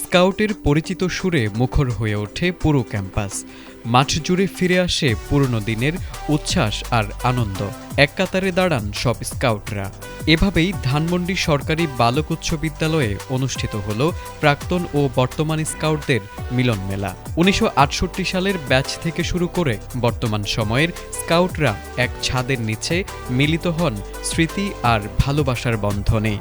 স্কাউটের পরিচিত সুরে মুখর হয়ে ওঠে পুরো ক্যাম্পাস। মাঠ জুড়ে ফিরে আসে পুরনো দিনের উচ্ছ্বাস আর আনন্দ। এক কাতারে দাঁড়ান সব স্কাউটরা। এভাবেই ধানমন্ডি সরকারি বালক উচ্চ বিদ্যালয়ে অনুষ্ঠিত হল প্রাক্তন ও বর্তমান স্কাউটদের মিলন মেলা। ১৯৬৮ সালের ব্যাচ থেকে শুরু করে বর্তমান সময়ের স্কাউটরা এক ছাদের নিচে মিলিত হন স্মৃতি আর ভালোবাসার বন্ধনে।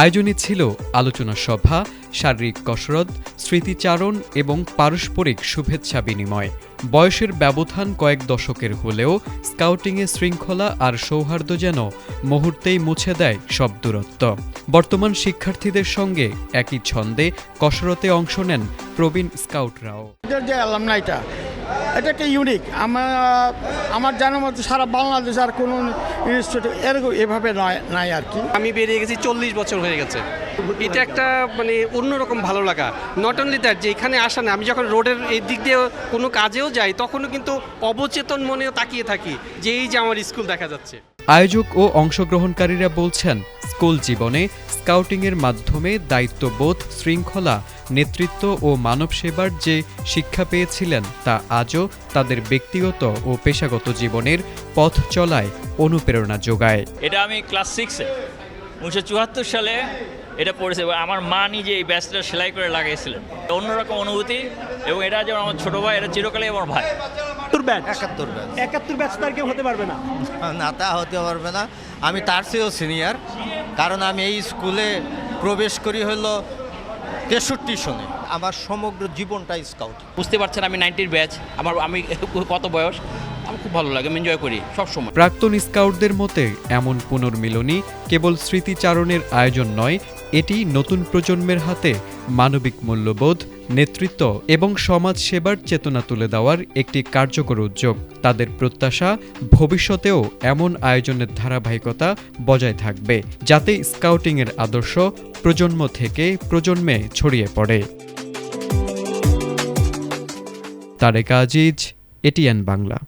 আয়োজনে ছিল আলোচনা সভা, শারীরিক কসরত, স্মৃতিচারণ এবং পারস্পরিক শুভেচ্ছা বিনিময়। বয়সের ব্যবধান কয়েক দশকের হলেও স্কাউটিংয়ে শৃঙ্খলা আর সৌহার্দ্য যেন মুহূর্তেই মুছে দেয় সব দূরত্ব। বর্তমান শিক্ষার্থীদের সঙ্গে একই ছন্দে কসরতে অংশ নেন প্রবীণ স্কাউটরাও। এটা একটা ইউনিক। আমার জানার মতো সারা বাংলাদেশ আর কোনো ইনস্টিটিউট এরকম এভাবে নাই আর কি। আমি বেরিয়ে গেছি 40 বছর হয়ে গেছে। এটা একটা অন্যরকম ভালো লাগা। নট অনলি দ্যাট, যে এখানে আসা না, আমি যখন রোডের এই দিক দিয়ে কোনো কাজেও যাই তখনও কিন্তু অবচেতন মনেও তাকিয়ে থাকি যে এই যে আমার স্কুল দেখা যাচ্ছে। আয়োজক ও অংশগ্রহণকারীরা বলছেন, স্কুল জীবনে স্কাউটিংয়ের মাধ্যমে দায়িত্ববোধ, শৃঙ্খলা, নেতৃত্ব ও মানব সেবার যে শিক্ষা পেয়েছিলেন তা আজও তাদের ব্যক্তিগত ও পেশাগত জীবনের পথ চলায় অনুপ্রেরণা যোগায়। এটা আমি ক্লাস 6-এ 1974 সালে এটা পড়েছে। আমার মা নিজে এই ব্যাচটা সেলাই করে লাগাইছিলেন। অন্যরকম অনুভূতি, এবং এটা যেমন আমার ছোট ভাই, এটা চিরকালই আমার ভাই। 71 ব্যাচ তার কেউ হতে পারবে না, তা হতে পারবে না। আমি তার চেয়েও সিনিয়র, কারণ আমি এই স্কুলে প্রবেশ করি হলো 63 সনে। আমার সমগ্র জীবনটাই স্কাউট। বুঝতে পারছেন আমি 90-র ব্যাচ। আমি কত বয়স, আমার খুব ভালো লাগে, আমি এনজয় করি সবসময়। প্রাক্তন স্কাউটদের মতে এমন পুনর্মিলনী কেবল স্মৃতিচারণের আয়োজন নয়, এটি নতুন প্রজন্মের হাতে মানবিক মূল্যবোধ, নেতৃত্ব এবং সমাজ সেবার চেতনা তুলে দেওয়ার একটি কার্যকর উদ্যোগ। তাদের প্রত্যাশা, ভবিষ্যতেও এমন আয়োজনের ধারাবাহিকতা বজায় থাকবে, যাতে স্কাউটিংয়ের আদর্শ প্রজন্ম থেকে প্রজন্মে ছড়িয়ে পড়ে। তারেক আজিজ, এটিএন বাংলা।